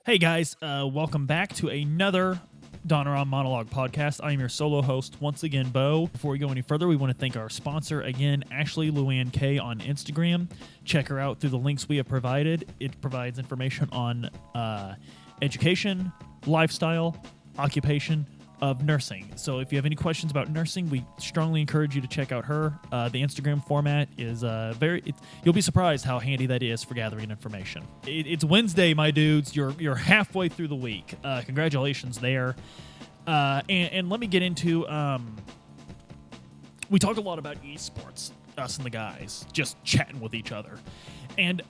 Hey guys, welcome back to another Donaron Monologue podcast. I am your solo host once again, Beau. Before we go any further, we want to thank our sponsor again, Ashley Luann K on Instagram. Check her out through the links we have provided. It provides information on education, lifestyle, occupation of nursing. So if you have any questions about nursing, we strongly encourage you to check out her. The Instagram format is you'll be surprised how handy that is for gathering information. It's Wednesday, my dudes. You're halfway through the week. Congratulations there. And let me get into we talk a lot about eSports, us and the guys, just chatting with each other. And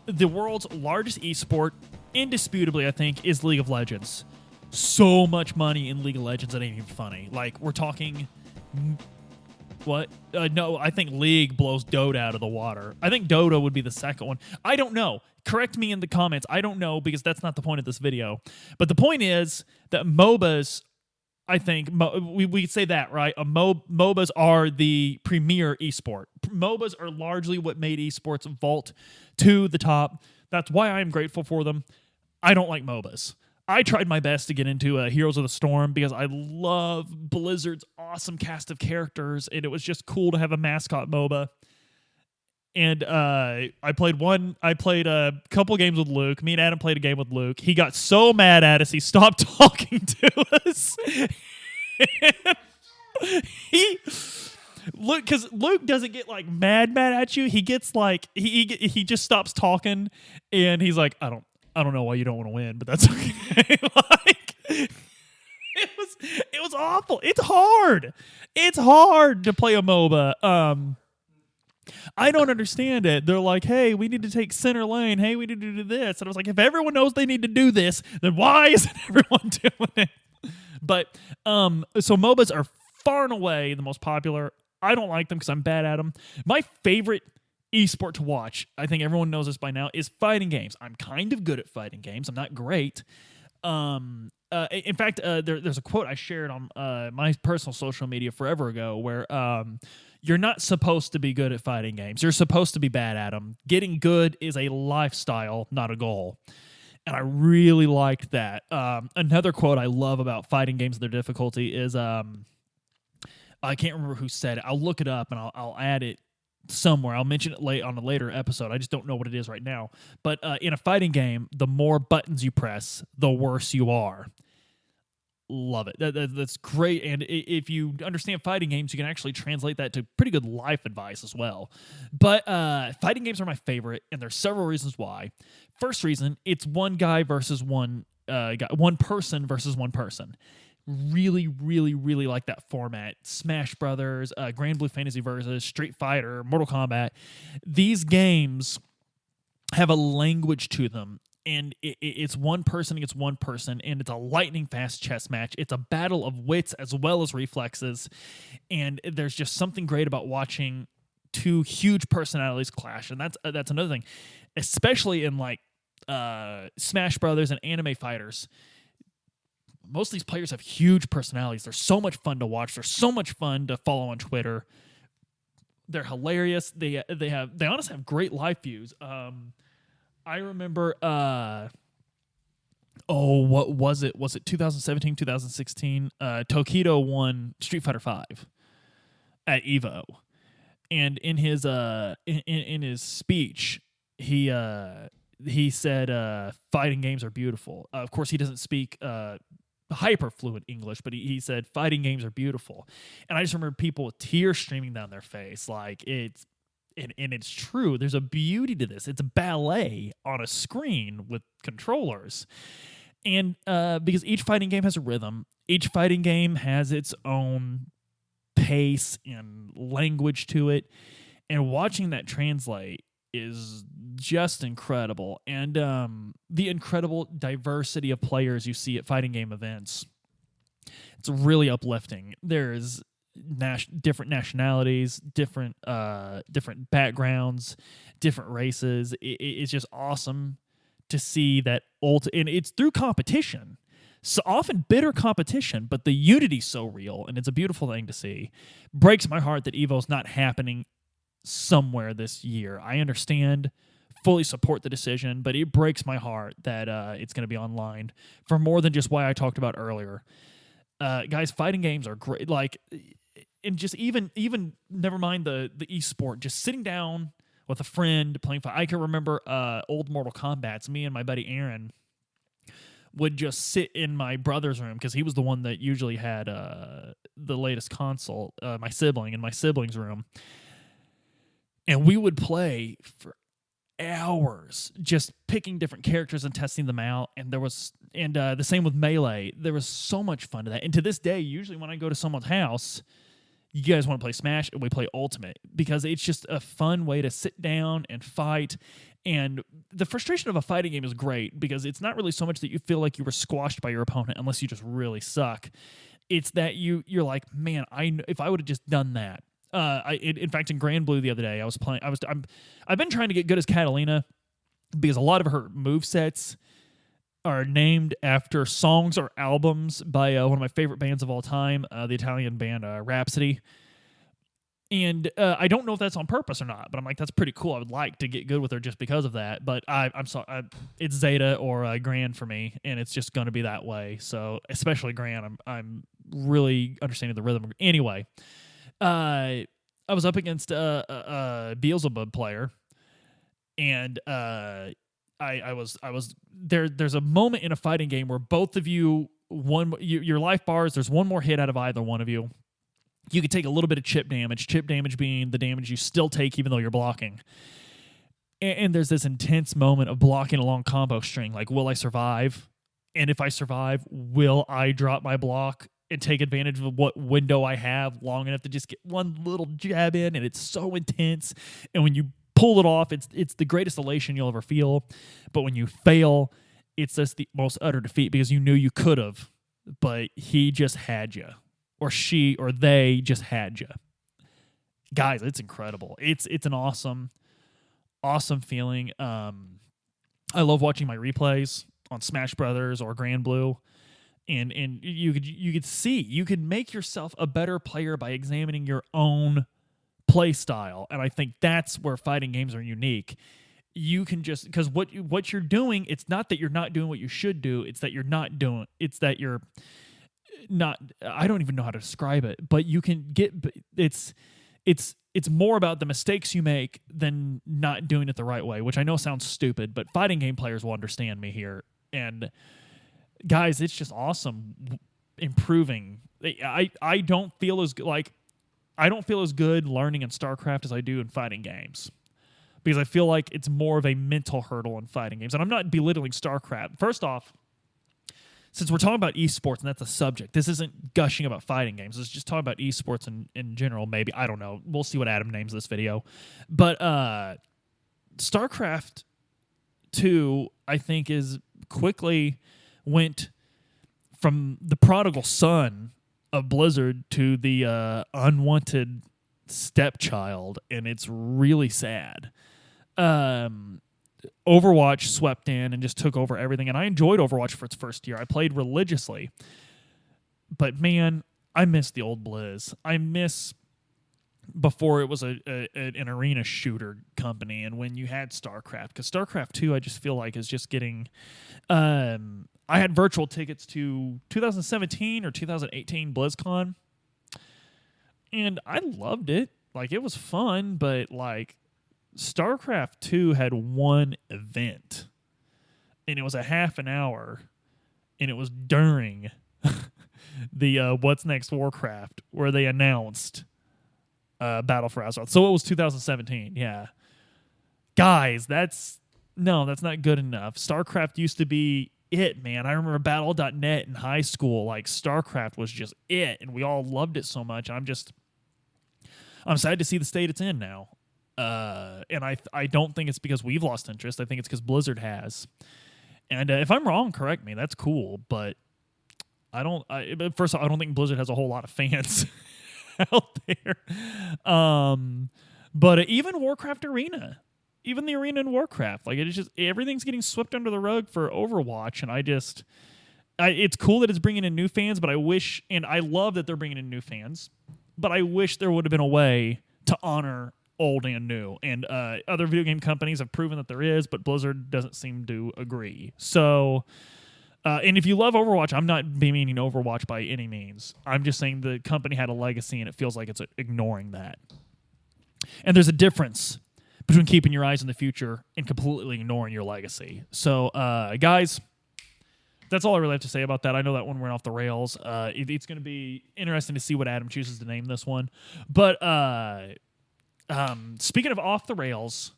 the world's largest esport, indisputably, I think, is League of Legends. So much money in League of Legends, it ain't even funny. Like, we're talking... What? No, I think League blows Dota out of the water. I think Dota would be the second one. I don't know. Correct me in the comments. I don't know, because that's not the point of this video. But the point is that MOBAs, I think, we say that, right? MOBAs are the premier esport. MOBAs are largely what made esports vault to the top. That's why I'm grateful for them. I don't like MOBAs. I tried my best to get into Heroes of the Storm because I love Blizzard's awesome cast of characters, and it was just cool to have a mascot MOBA. And I played a couple games with Luke. Me and Adam played a game with Luke. He got so mad at us, he stopped talking to us. Because Luke doesn't get like mad at you. He gets like he just stops talking, and he's like, I don't know why you don't want to win, but that's okay. Like, it was awful. It's hard. It's hard to play a MOBA. I don't understand it. They're like, hey, we need to take center lane. Hey, we need to do this. And I was like, if everyone knows they need to do this, then why isn't everyone doing it? But so MOBAs are far and away the most popular. I don't like them because I'm bad at them. My favorite esport to watch, I think everyone knows this by now, is fighting games. I'm kind of good at fighting games. I'm not great. In fact, there's a quote I shared on my personal social media forever ago where you're not supposed to be good at fighting games. You're supposed to be bad at them. Getting good is a lifestyle, not a goal. And I really liked that. Another quote I love about fighting games and their difficulty is, I can't remember who said it. I'll look it up and I'll add it somewhere. I'll mention it late on a later episode. I just don't know what it is right now. But in a fighting game, the more buttons you press, the worse you are. Love it. That's great. And if you understand fighting games, you can actually translate that to pretty good life advice as well. But fighting games are my favorite, and there's several reasons why. First reason, it's one guy versus one person versus one person. Really, really, really like that format. Smash Brothers, Grand Blue Fantasy Versus, Street Fighter, Mortal Kombat. These games have a language to them, and it's one person against one person, and it's a lightning-fast chess match. It's a battle of wits as well as reflexes, and there's just something great about watching two huge personalities clash, and that's another thing, especially in like Smash Brothers and anime fighters. Most of these players have huge personalities. They're so much fun to watch. They're so much fun to follow on Twitter. They're hilarious. They honestly have great life views. I remember, what was it? Was it 2017, 2016? Tokido won Street Fighter V at Evo, and in his in his speech, he said fighting games are beautiful. Of course, he doesn't speak hyper fluent English, but he said fighting games are beautiful. And I just remember people with tears streaming down their face. Like, it's true. There's a beauty to this. It's a ballet on a screen with controllers. And because each fighting game has a rhythm, each fighting game has its own pace and language to it. And watching that translate is just incredible. And the incredible diversity of players you see at fighting game events, it's really uplifting. There's different nationalities, different backgrounds, different races. It's just awesome to see that and it's through competition. So often bitter competition, but the unity's so real, and it's a beautiful thing to see. Breaks my heart that Evo's not happening somewhere this year. I understand fully support the decision, but it breaks my heart that it's going to be online for more than just why I talked about earlier. Guys, fighting games are great. Like, and just even never mind the esport, just sitting down with a friend playing fight. I can remember old Mortal Kombat's. Me and my buddy Aaron would just sit in my brother's room because he was the one that usually had the latest console. My sibling's room, and we would play for hours just picking different characters and testing them out. And the same with Melee. There was so much fun to that. And to this day, usually when I go to someone's house, you guys want to play Smash, and we play Ultimate because it's just a fun way to sit down and fight. And the frustration of a fighting game is great because it's not really so much that you feel like you were squashed by your opponent unless you just really suck. It's that you're like, man, if I would have just done that. In fact, in Grand Blue the other day, I've been trying to get good as Catalina because a lot of her movesets are named after songs or albums by one of my favorite bands of all time, the Italian band Rhapsody. And I don't know if that's on purpose or not, but I'm like, that's pretty cool. I would like to get good with her just because of that. But I'm sorry, it's Zeta or Grand for me, and it's just going to be that way. So especially Grand, I'm really understanding the rhythm. Anyway. I was up against a Beelzebub player, and I was there. There's a moment in a fighting game where both of you your life bars. There's one more hit out of either one of you. You could take a little bit of chip damage. Chip damage being the damage you still take even though you're blocking. And there's this intense moment of blocking a long combo string. Like, will I survive? And if I survive, will I drop my block and take advantage of what window I have long enough to just get one little jab in? And it's so intense. And when you pull it off, it's the greatest elation you'll ever feel. But when you fail, it's just the most utter defeat because you knew you could have, but he just had you. Or she or they just had you. Guys, it's incredible. It's an awesome feeling. I love watching my replays on Smash Brothers or Grand Blue. And you could see, you could make yourself a better player by examining your own play style. And I think that's where fighting games are unique. You can just, because what you're doing, it's not that you're not doing what you should do, it's that you're not doing, it's that you're not, I don't even know how to describe it, but you can get, it's more about the mistakes you make than not doing it the right way, which I know sounds stupid, but fighting game players will understand me here. And guys, it's just awesome improving. I don't feel as good learning in StarCraft as I do in fighting games because I feel like it's more of a mental hurdle in fighting games. And I'm not belittling StarCraft. First off, since we're talking about esports and that's a subject, this isn't gushing about fighting games. It's just talking about esports in general, maybe. I don't know. We'll see what Adam names this video. But StarCraft 2, I think, quickly went from the prodigal son of Blizzard to the unwanted stepchild, and it's really sad. Overwatch swept in and just took over everything, and I enjoyed Overwatch for its first year. I played religiously, but man, I miss the old Blizz. I miss before it was an arena shooter company, and when you had StarCraft, because StarCraft 2, I just feel like is just getting. I had virtual tickets to 2017 or 2018 BlizzCon, and I loved it. Like, it was fun, but like StarCraft 2 had one event, and it was a half an hour, and it was during the What's Next Warcraft, where they announced Battle for Azeroth. So it was 2017, yeah. Guys, that's not good enough. StarCraft used to be it, man. I remember Battle.net in high school. Like, StarCraft was just it, and we all loved it so much. I'm sad to see the state it's in now. And I don't think it's because we've lost interest. I think it's because Blizzard has. And if I'm wrong, correct me. That's cool, but first of all, I don't think Blizzard has a whole lot of fans out there. But even Warcraft Arena, even the arena in Warcraft, like, it's just everything's getting swept under the rug for Overwatch, and it's cool that it's bringing in new fans, but I love that they're bringing in new fans, but I wish there would have been a way to honor old and new. And other video game companies have proven that there is, but Blizzard doesn't seem to agree. So, and if you love Overwatch, I'm not meaning Overwatch by any means. I'm just saying the company had a legacy, and it feels like it's ignoring that. And there's a difference between keeping your eyes in the future and completely ignoring your legacy. So, guys, that's all I really have to say about that. I know that one went off the rails. It's going to be interesting to see what Adam chooses to name this one. But speaking of off the rails,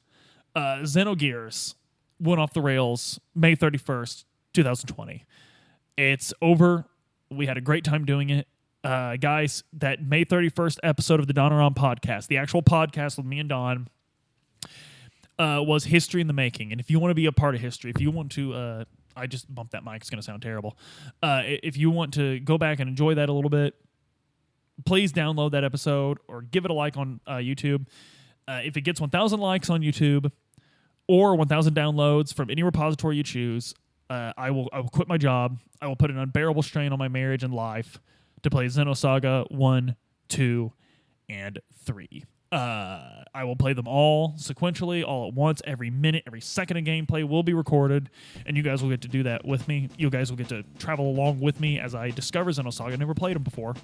Xenogears went off the rails May 31st, 2020. It's over. We had a great time doing it. Guys, that May 31st episode of the Don Aram podcast, the actual podcast with me and Don, was history in the making. And if you want to be a part of history, if you want to, I just bumped that mic, it's going to sound terrible. If you want to go back and enjoy that a little bit, please download that episode or give it a like on YouTube. If it gets 1,000 likes on YouTube or 1,000 downloads from any repository you choose, I will quit my job. I will put an unbearable strain on my marriage and life to play Xenosaga 1, 2, and 3. I will play them all sequentially, all at once. Every minute, every second of gameplay will be recorded, and you guys will get to do that with me. You guys will get to travel along with me as I discover Xenosaga. I never played them before.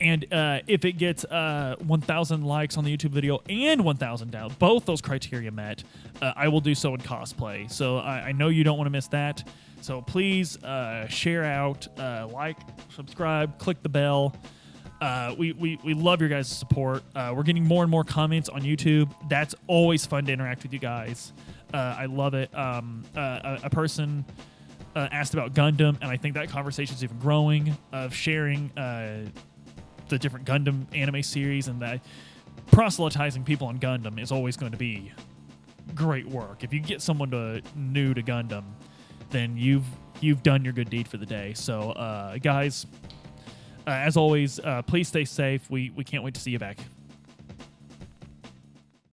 And if it gets 1,000 likes on the YouTube video and 1,000 down, both those criteria met, I will do so in cosplay. So I know you don't want to miss that. So please share out, like, subscribe, click the bell. We love your guys' support. We're getting more and more comments on YouTube. That's always fun to interact with you guys. I love it. A person asked about Gundam, and I think that conversation is even growing, of sharing the different Gundam anime series, and that proselytizing people on Gundam is always going to be great work. If you get someone new to Gundam, then you've done your good deed for the day. So, guys, as always, please stay safe. We can't wait to see you back.